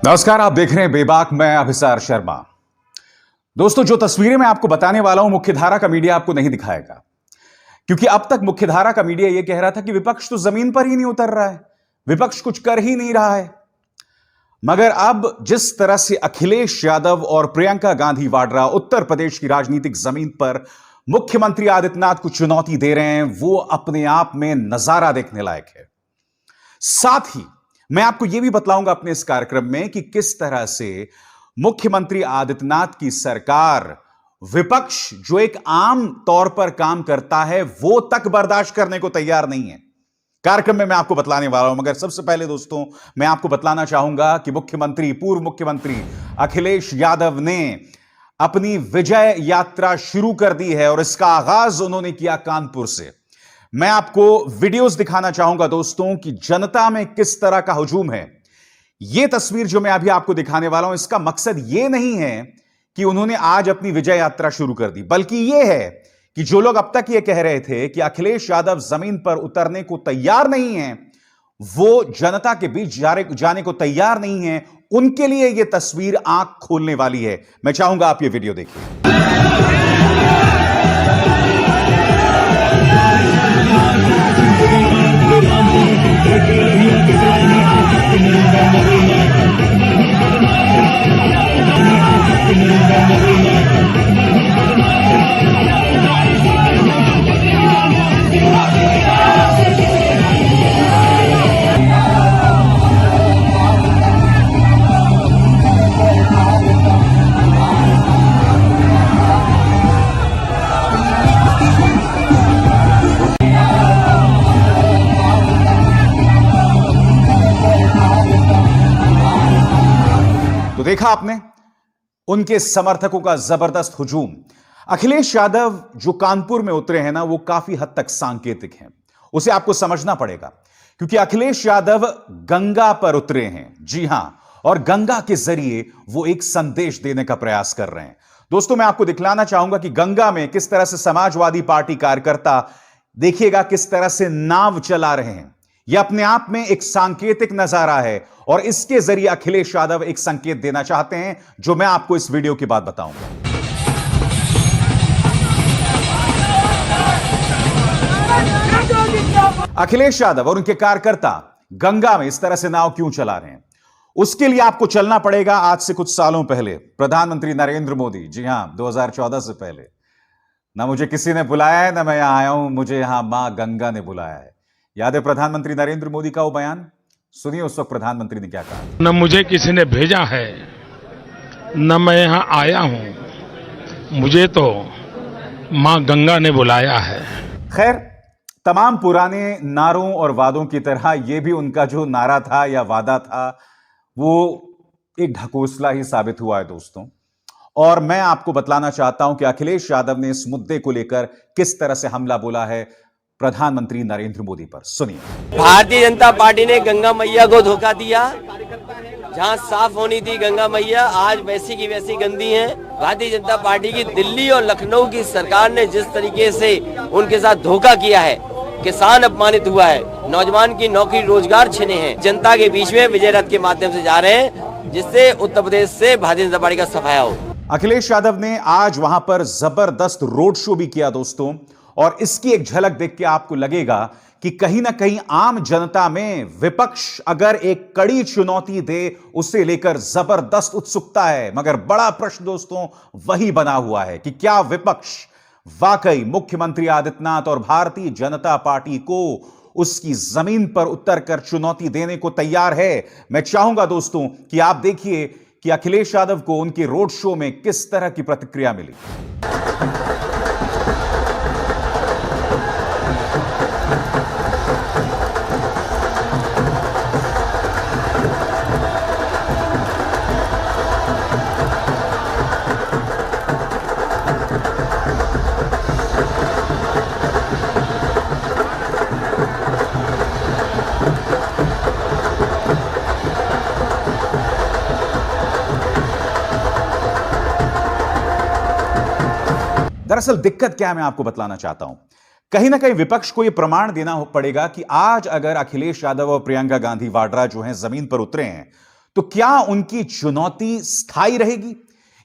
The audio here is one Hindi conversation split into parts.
नमस्कार, आप देख रहे हैं बेबाक। मैं अभिसार शर्मा। दोस्तों, जो तस्वीरें मैं आपको बताने वाला हूं, मुख्यधारा का मीडिया आपको नहीं दिखाएगा, क्योंकि अब तक मुख्यधारा का मीडिया यह कह रहा था कि विपक्ष तो जमीन पर ही नहीं उतर रहा है, विपक्ष कुछ कर ही नहीं रहा है। मगर अब जिस तरह से अखिलेश यादव और प्रियंका गांधी वाड्रा उत्तर प्रदेश की राजनीतिक जमीन पर मुख्यमंत्री आदित्यनाथ को चुनौती दे रहे हैं, वो अपने आप में नजारा देखने लायक है। साथ ही मैं आपको यह भी बतलाऊंगा अपने इस कार्यक्रम में कि किस तरह से मुख्यमंत्री आदित्यनाथ की सरकार विपक्ष जो एक आम तौर पर काम करता है वो तक बर्दाश्त करने को तैयार नहीं है। कार्यक्रम में मैं आपको बतलाने वाला हूं, मगर सबसे पहले दोस्तों मैं आपको बतलाना चाहूंगा कि पूर्व मुख्यमंत्री अखिलेश यादव ने अपनी विजय यात्रा शुरू कर दी है और इसका आगाज उन्होंने किया कानपुर से। मैं आपको वीडियोस दिखाना चाहूंगा दोस्तों कि जनता में किस तरह का हुजूम है। यह तस्वीर जो मैं अभी आपको दिखाने वाला हूं, इसका मकसद यह नहीं है कि उन्होंने आज अपनी विजय यात्रा शुरू कर दी, बल्कि यह है कि जो लोग अब तक यह कह रहे थे कि अखिलेश यादव जमीन पर उतरने को तैयार नहीं है, वो जनता के बीच जाने को तैयार नहीं है, उनके लिए यह तस्वीर आंख खोलने वाली है। मैं चाहूंगा आप यह वीडियो देखिए। तो देखा आपने उनके समर्थकों का जबरदस्त हुजूम। अखिलेश यादव जो कानपुर में उतरे हैं ना, वो काफी हद तक सांकेतिक हैं। उसे आपको समझना पड़ेगा, क्योंकि अखिलेश यादव गंगा पर उतरे हैं। जी हां, और गंगा के जरिए वो एक संदेश देने का प्रयास कर रहे हैं। दोस्तों, मैं आपको दिखलाना चाहूंगा कि गंगा में किस तरह से समाजवादी पार्टी कार्यकर्ता, देखिएगा किस तरह से नाव चला रहे हैं। यह अपने आप में एक सांकेतिक नजारा है और इसके जरिए अखिलेश यादव एक संकेत देना चाहते हैं, जो मैं आपको इस वीडियो के बाद बताऊंगा। अखिलेश यादव और उनके कार्यकर्ता गंगा में इस तरह से नाव क्यों चला रहे हैं, उसके लिए आपको चलना पड़ेगा आज से कुछ सालों पहले। प्रधानमंत्री नरेंद्र मोदी, जी हां, 2014 से पहले, ना मुझे किसी ने बुलाया है, ना मैं यहां आया हूं, मुझे यहां मां गंगा ने बुलाया है। याद है प्रधानमंत्री नरेंद्र मोदी का वो बयान? सुनिए उस वक्त प्रधानमंत्री ने क्या कहा। न मुझे किसी ने भेजा है, न मैं यहां आया हूं, मुझे तो मां गंगा ने बुलाया है। खैर, तमाम पुराने नारों और वादों की तरह यह भी उनका जो नारा था या वादा था, वो एक ढकोसला ही साबित हुआ है दोस्तों। और मैं आपको बतलाना चाहता हूं कि अखिलेश यादव ने इस मुद्दे को लेकर किस तरह से हमला बोला है प्रधानमंत्री नरेंद्र मोदी पर। सुनिए। भारतीय जनता पार्टी ने गंगा मैया को धोखा दिया। जहां साफ होनी थी गंगा मैया, आज वैसी की वैसी गंदी है। भारतीय जनता पार्टी की दिल्ली और लखनऊ की सरकार ने जिस तरीके से उनके साथ धोखा किया है, किसान अपमानित हुआ है, नौजवान की नौकरी रोजगार छिने हैं, जनता के बीच में विजय रथ के माध्यम से जा रहे हैं, जिससे उत्तर प्रदेश से भारतीय जनता पार्टी का सफाया हो। अखिलेश यादव ने आज वहां पर जबरदस्त रोड शो भी किया दोस्तों, और इसकी एक झलक देख के आपको लगेगा कि कहीं ना कहीं आम जनता में विपक्ष अगर एक कड़ी चुनौती दे, उसे लेकर जबरदस्त उत्सुकता है। मगर बड़ा प्रश्न दोस्तों वही बना हुआ है कि क्या विपक्ष वाकई मुख्यमंत्री आदित्यनाथ और भारतीय जनता पार्टी को उसकी जमीन पर उतरकर चुनौती देने को तैयार है। मैं चाहूंगा दोस्तों कि आप देखिए कि अखिलेश यादव को उनके रोड शो में किस तरह की प्रतिक्रिया मिली। दरअसल दिक्कत क्या है, मैं आपको बतलाना चाहता हूं। कहीं ना कहीं विपक्ष को यह प्रमाण देना पड़ेगा कि आज अगर अखिलेश यादव और प्रियंका गांधी वाड्रा जो हैं जमीन पर उतरे हैं, तो क्या उनकी चुनौती स्थायी रहेगी?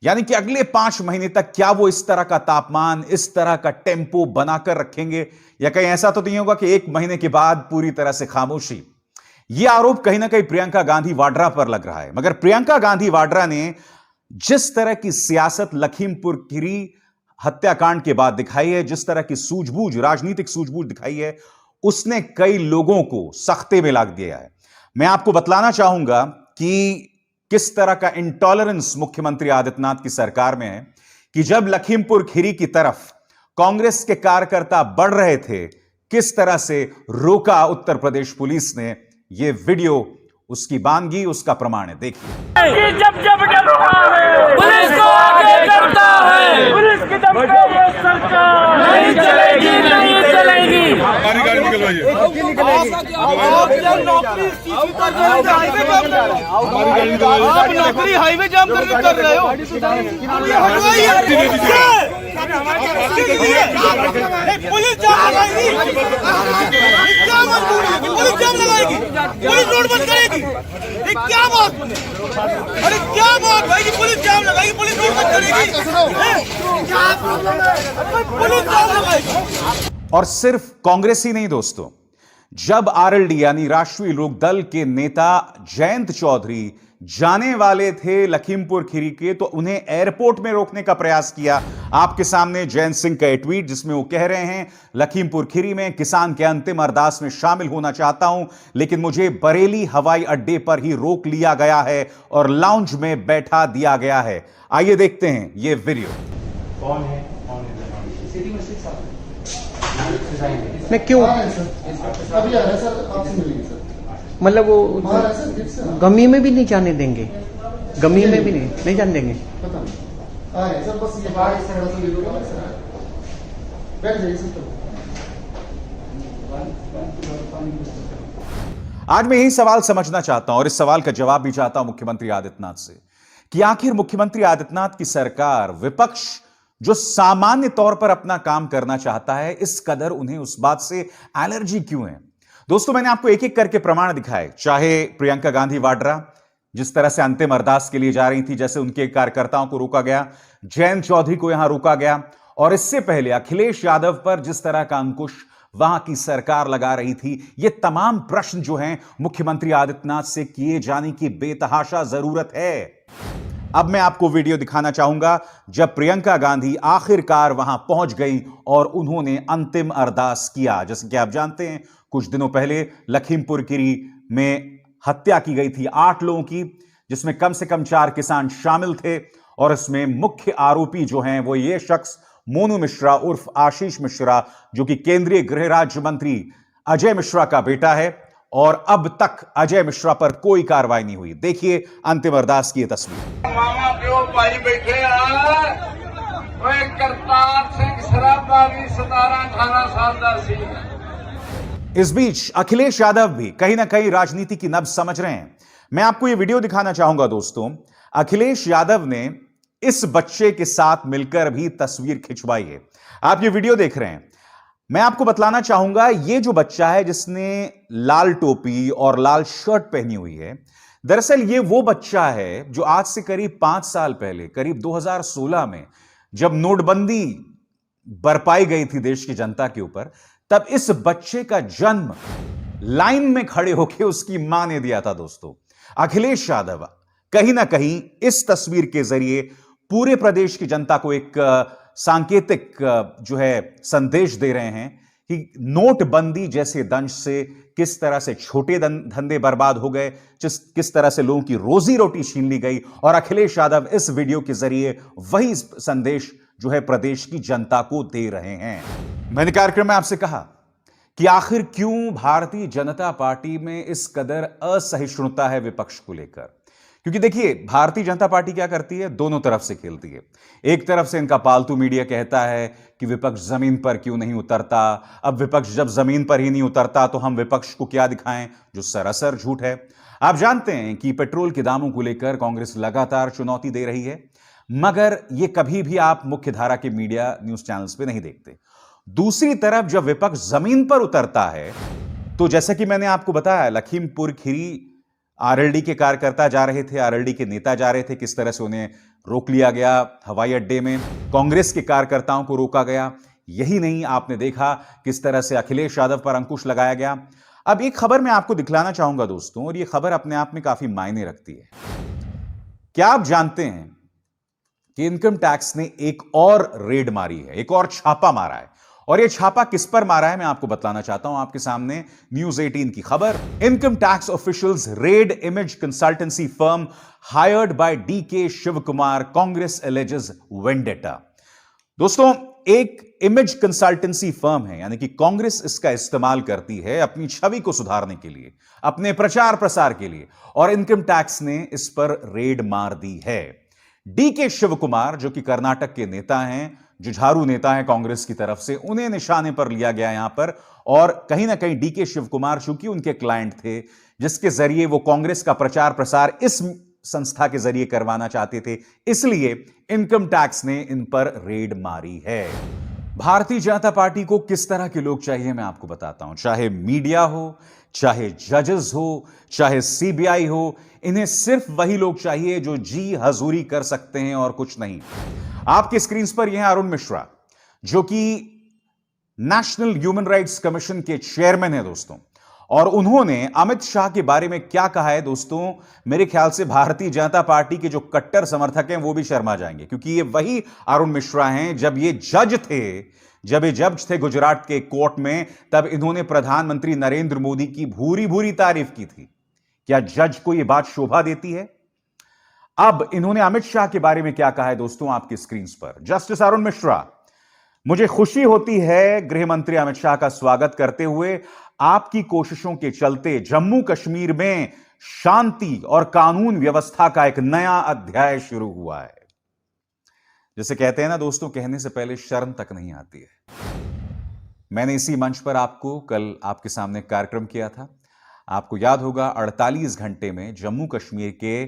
यानी कि अगले 5 महीने तक क्या वो इस तरह का तापमान, इस तरह का टेम्पो बनाकर रखेंगे, या कहीं ऐसा तो नहीं होगा कि 1 महीने के बाद पूरी तरह से खामोशी? यह आरोप कहीं ना कहीं प्रियंका गांधी वाड्रा पर लग रहा है। मगर प्रियंका गांधी वाड्रा ने जिस तरह की सियासत लखीमपुर खीरी हत्याकांड के बाद दिखाई है, जिस तरह की सूझबूझ, राजनीतिक सूझबूझ दिखाई है, उसने कई लोगों को सख्ते में लाद दिया है। मैं आपको बतलाना चाहूंगा कि किस तरह का इंटॉलरेंस मुख्यमंत्री आदित्यनाथ की सरकार में है कि जब लखीमपुर खीरी की तरफ कांग्रेस के कार्यकर्ता बढ़ रहे थे, किस तरह से रोका उत्तर प्रदेश पुलिस ने। यह वीडियो उसकी बानगी, उसका प्रमाण है, देखिए। जब जब डरता है पुलिस को आगे करता है, पुलिस की दम पे ये सरकार नहीं चलेगी, नहीं चलेगी। गाड़ी निकलवाइए। आप नौकरी सीधी कर रहे हो, आप नौकरी हाईवे जाम करके कर रहे हो, ये हटवाइए। पुलिस जाम लगाएगी, क्या मजबूरी है? पुलिस जाम लगाएगी, पुलिस रोड बंद करेगी, ये क्या बात? अरे क्या बात भाई कि पुलिस जाम लगाएगी, पुलिस रोड बंद करेगी, क्या प्रॉब्लम है? पुलिस जाम लगाएगी। और सिर्फ कांग्रेस ही नहीं दोस्तों, जब आरएलडी यानी राष्ट्रीय लोकदल के नेता जयंत चौधरी जाने वाले थे लखीमपुर खीरी के, तो उन्हें एयरपोर्ट में रोकने का प्रयास किया। आपके सामने जयंत सिंह का एक ट्वीट जिसमें वो कह रहे हैं, लखीमपुर खीरी में किसान के अंतिम अरदास में शामिल होना चाहता हूं, लेकिन मुझे बरेली हवाई अड्डे पर ही रोक लिया गया है और लाउंज में बैठा दिया गया है। आइए देखते हैं ये वीडियो। कौन है सिटी में मैं क्यों अभी आ रहा है सर, आपसे मिलेंगे सर। मतलब वो बाहर है सर, गेट से गमी में भी नहीं जाने देंगे, गमी में भी नहीं जाने देंगे। पता नहीं आ रहे हैं सर, बस ये बाहर से थोड़ा सा ले लो सर, बैठ जाइए सर। आज मैं यही सवाल समझना चाहता हूं और इस सवाल का जवाब भी चाहता हूं मुख्यमंत्री आदित्यनाथ से कि आखिर मुख्यमंत्री आदित्यनाथ की सरकार, विपक्ष जो सामान्य तौर पर अपना काम करना चाहता है, इस कदर उन्हें उस बात से एलर्जी क्यों है? दोस्तों, मैंने आपको एक एक करके प्रमाण दिखाए, चाहे प्रियंका गांधी वाड्रा जिस तरह से अंतिम अरदास के लिए जा रही थी, जैसे उनके कार्यकर्ताओं को रोका गया, जयंत चौधरी को यहां रोका गया, और इससे पहले अखिलेश यादव पर जिस तरह का अंकुश वहां की सरकार लगा रही थी। ये तमाम प्रश्न जो हैं मुख्यमंत्री आदित्यनाथ से किए जाने की बेतहाशा जरूरत है। अब मैं आपको वीडियो दिखाना चाहूंगा जब प्रियंका गांधी आखिरकार वहां पहुंच गई और उन्होंने अंतिम अरदास किया। जैसे कि आप जानते हैं, कुछ दिनों पहले लखीमपुर खीरी में हत्या की गई थी 8 लोगों की, जिसमें कम से कम 4 किसान शामिल थे, और इसमें मुख्य आरोपी जो हैं वो ये शख्स मोनू मिश्रा उर्फ आशीष मिश्रा, जो कि केंद्रीय गृह राज्य मंत्री अजय मिश्रा का बेटा है, और अब तक अजय मिश्रा पर कोई कार्रवाई नहीं हुई। देखिए अंतिम अरदास की तस्वीर। मामा प्यो भाई बैठे करतार सिंह सराबा भी 17-18 साल का सी। इस बीच अखिलेश यादव भी कहीं ना कहीं राजनीति की नब्ज समझ रहे हैं। मैं आपको यह वीडियो दिखाना चाहूंगा दोस्तों। अखिलेश यादव ने इस बच्चे के साथ मिलकर भी तस्वीर खिंचवाई है। आप ये वीडियो देख रहे हैं। मैं आपको बतलाना चाहूंगा, ये जो बच्चा है जिसने लाल टोपी और लाल शर्ट पहनी हुई है, दरअसल ये वो बच्चा है जो आज से करीब 5 साल पहले, करीब 2016 में जब नोटबंदी बरपाई गई थी देश की जनता के ऊपर, तब इस बच्चे का जन्म लाइन में खड़े होकर उसकी मां ने दिया था। दोस्तों, अखिलेश यादव कहीं ना कहीं इस तस्वीर के जरिए पूरे प्रदेश की जनता को एक सांकेतिक जो है संदेश दे रहे हैं कि नोटबंदी जैसे दंश से किस तरह से छोटे धंधे बर्बाद हो गए, किस तरह से लोगों की रोजी रोटी छीन ली गई, और अखिलेश यादव इस वीडियो के जरिए वही संदेश जो है प्रदेश की जनता को दे रहे हैं। मैंने कार्यक्रम में आपसे कहा कि आखिर क्यों भारतीय जनता पार्टी में इस कदर असहिष्णुता है विपक्ष को लेकर। क्योंकि देखिए, भारतीय जनता पार्टी क्या करती है, दोनों तरफ से खेलती है। एक तरफ से इनका पालतू मीडिया कहता है कि विपक्ष जमीन पर क्यों नहीं उतरता। अब विपक्ष जब जमीन पर ही नहीं उतरता तो हम विपक्ष को क्या दिखाएं, जो सरासर झूठ है। आप जानते हैं कि पेट्रोल के दामों को लेकर कांग्रेस लगातार चुनौती दे रही है, मगर यह कभी भी आप मुख्य धारा के मीडिया न्यूज चैनल्स पे नहीं देखते। दूसरी तरफ जब विपक्ष जमीन पर उतरता है तो जैसे कि मैंने आपको बताया, लखीमपुर खीरी आरएलडी के कार्यकर्ता जा रहे थे, आरएलडी के नेता जा रहे थे, किस तरह से उन्हें रोक लिया गया हवाई अड्डे में, कांग्रेस के कार्यकर्ताओं को रोका गया। यही नहीं, आपने देखा किस तरह से अखिलेश यादव पर अंकुश लगाया गया। अब एक खबर मैं आपको दिखलाना चाहूंगा दोस्तों, और यह खबर अपने आप में काफी मायने रखती है। क्या आप जानते हैं कि इनकम टैक्स ने एक और रेड मारी है, एक और छापा मारा है, और यह छापा किस पर मारा है मैं आपको बतलाना चाहता हूं। आपके सामने न्यूज 18 की खबर, income tax officials raid image consultancy firm hired by DK Shiva Kumar, Congress alleges vendetta. दोस्तों, एक इमेज कंसल्टेंसी फर्म है, यानी कि कांग्रेस इसका इस्तेमाल करती है अपनी छवि को सुधारने के लिए, अपने प्रचार प्रसार के लिए, और इनकम टैक्स ने इस पर रेड मार दी है। डीके शिव कुमार, जो कि कर्नाटक के नेता हैं, जुझारू नेता हैं कांग्रेस की तरफ से, उन्हें निशाने पर लिया गया यहां पर। और कहीं ना कहीं डीके शिव कुमार चूंकि उनके क्लाइंट थे, जिसके जरिए वो कांग्रेस का प्रचार प्रसार इस संस्था के जरिए करवाना चाहते थे, इसलिए इनकम टैक्स ने इन पर रेड मारी है। भारतीय जनता पार्टी को किस तरह के लोग चाहिए मैं आपको बताता हूं। चाहे मीडिया हो, चाहे जजेस हो, चाहे सीबीआई हो, इन्हें सिर्फ वही लोग चाहिए जो जी हजूरी कर सकते हैं और कुछ नहीं। आपके स्क्रीन पर यह है अरुण मिश्रा, जो कि नेशनल ह्यूमन राइट्स कमीशन के चेयरमैन है दोस्तों, और उन्होंने अमित शाह के बारे में क्या कहा है दोस्तों, मेरे ख्याल से भारतीय जनता पार्टी के जो कट्टर समर्थक हैं वो भी शर्मा जाएंगे, क्योंकि ये वही अरुण मिश्रा हैं जब ये जज थे गुजरात के कोर्ट में, तब इन्होंने प्रधानमंत्री नरेंद्र मोदी की भूरी भूरी तारीफ की थी। क्या जज को यह बात शोभा देती है? अब इन्होंने अमित शाह के बारे में क्या कहा है दोस्तों, आपकी स्क्रीन पर। जस्टिस अरुण मिश्रा, मुझे खुशी होती है गृह मंत्री अमित शाह का स्वागत करते हुए, आपकी कोशिशों के चलते जम्मू कश्मीर में शांति और कानून व्यवस्था का एक नया अध्याय शुरू हुआ है। जैसे कहते हैं ना दोस्तों, कहने से पहले शर्म तक नहीं आती है। मैंने इसी मंच पर आपको कल आपके सामने कार्यक्रम किया था। आपको याद होगा 48 घंटे में जम्मू कश्मीर के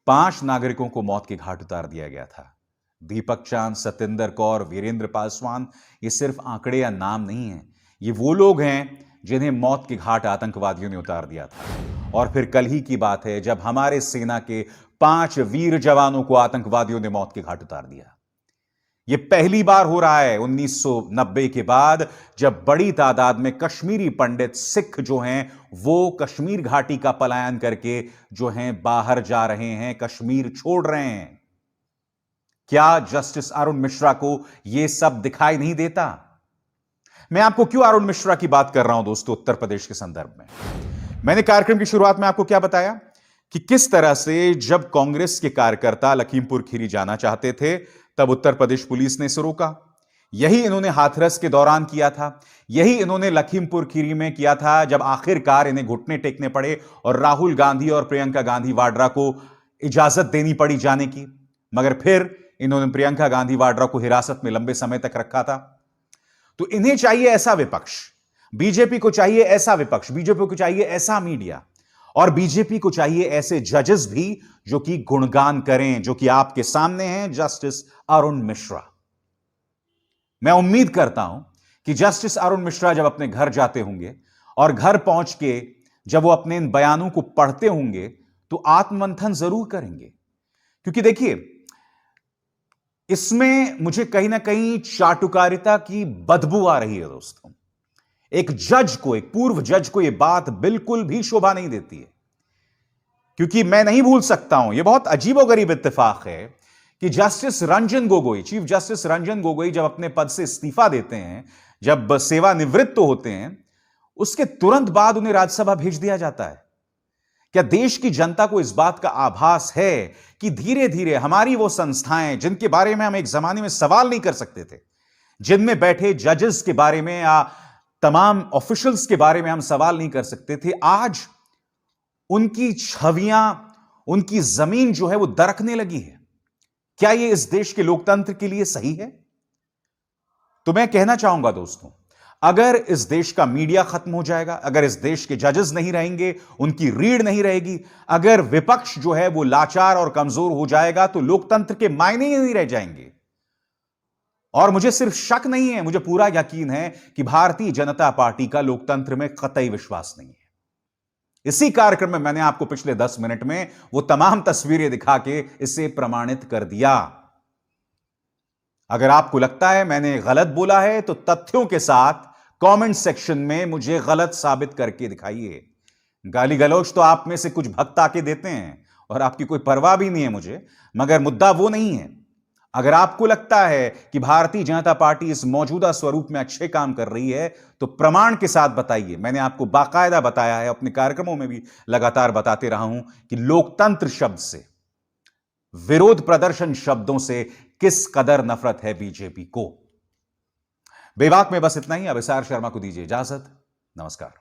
5 नागरिकों को मौत के घाट उतार दिया गया था। दीपक चांद, सत्येंद्र कौर, वीरेंद्र पासवान, ये सिर्फ आंकड़े या नाम नहीं है, ये वो लोग हैं जिन्हें मौत के घाट आतंकवादियों ने उतार दिया था। और फिर कल ही की बात है जब हमारे सेना के 5 वीर जवानों को आतंकवादियों ने मौत के घाट उतार दिया। यह पहली बार हो रहा है 1990 के बाद, जब बड़ी तादाद में कश्मीरी पंडित सिख जो हैं वो कश्मीर घाटी का पलायन करके जो हैं बाहर जा रहे हैं, कश्मीर छोड़ रहे हैं। क्या जस्टिस अरुण मिश्रा को यह सब दिखाई नहीं देता? मैं आपको क्यों अरुण मिश्रा की बात कर रहा हूं दोस्तों उत्तर प्रदेश के संदर्भ में। मैंने कार्यक्रम की शुरुआत में आपको क्या बताया कि किस तरह से जब कांग्रेस के कार्यकर्ता लखीमपुर खीरी जाना चाहते थे, तब उत्तर प्रदेश पुलिस ने इसे रोका। यही इन्होंने हाथरस के दौरान किया था, यही इन्होंने लखीमपुर खीरी में किया था, जब आखिरकार इन्हें घुटने टेकने पड़े और राहुल गांधी और प्रियंका गांधी वाड्रा को इजाजत देनी पड़ी जाने की। मगर फिर इन्होंने प्रियंका गांधी वाड्रा को हिरासत में लंबे समय तक रखा था। तो इन्हें चाहिए ऐसा विपक्ष, बीजेपी को चाहिए ऐसा विपक्ष, बीजेपी को चाहिए ऐसा मीडिया, और बीजेपी को चाहिए ऐसे जजेस भी जो कि गुणगान करें, जो कि आपके सामने हैं, जस्टिस अरुण मिश्रा। मैं उम्मीद करता हूं कि जस्टिस अरुण मिश्रा जब अपने घर जाते होंगे और घर पहुंच के जब वो अपने इन बयानों को पढ़ते होंगे तो आत्ममंथन जरूर करेंगे। क्योंकि देखिए, इसमें मुझे कहीं ना कहीं चाटुकारिता की बदबू आ रही है दोस्तों। एक जज को, एक पूर्व जज को यह बात बिल्कुल भी शोभा नहीं देती है। क्योंकि मैं नहीं भूल सकता हूं, यह बहुत अजीबोगरीब इत्तेफाक है कि justice Ranjan Gogoi, chief justice Ranjan Gogoi जब अपने पद से इस्तीफा देते हैं, जब सेवानिवृत्त होते हैं, उसके तुरंत बाद उन्हें राज्यसभा भेज दिया जाता है। क्या देश की जनता को इस बात का आभास है कि धीरे धीरे हमारी वो संस्थाएं जिनके बारे में हम एक जमाने में सवाल नहीं कर सकते थे, जिनमें बैठे जजेस के बारे में या तमाम ऑफिशियल्स के बारे में हम सवाल नहीं कर सकते थे, आज उनकी छवियां, उनकी जमीन जो है वो दरकने लगी है? क्या यह इस देश के लोकतंत्र के लिए सही है? तो मैं कहना चाहूंगा दोस्तों, अगर इस देश का मीडिया खत्म हो जाएगा, अगर इस देश के जजेस नहीं रहेंगे, उनकी रीढ़ नहीं रहेगी, अगर विपक्ष जो है वो लाचार और कमजोर हो जाएगा, तो लोकतंत्र के मायने ही नहीं रह जाएंगे। और मुझे सिर्फ शक नहीं है, मुझे पूरा यकीन है कि भारतीय जनता पार्टी का लोकतंत्र में कतई विश्वास नहीं है। इसी कार्यक्रम में मैंने आपको पिछले 10 मिनट में वो तमाम तस्वीरें दिखा के इसे प्रमाणित कर दिया। अगर आपको लगता है मैंने गलत बोला है तो तथ्यों के साथ कमेंट सेक्शन में मुझे गलत साबित करके दिखाइए। गाली गलौज तो आप में से कुछ भक्त आके देते हैं और आपकी कोई परवाह भी नहीं है मुझे, मगर मुद्दा वो नहीं है। अगर आपको लगता है कि भारतीय जनता पार्टी इस मौजूदा स्वरूप में अच्छे काम कर रही है तो प्रमाण के साथ बताइए। मैंने आपको बाकायदा बताया है, अपने कार्यक्रमों में भी लगातार बताते रहा हूं कि लोकतंत्र शब्द से, विरोध प्रदर्शन शब्दों से किस कदर नफरत है बीजेपी को। बेबाक में बस इतना ही। अब एसआर शर्मा को दीजिए इजाजत। नमस्कार।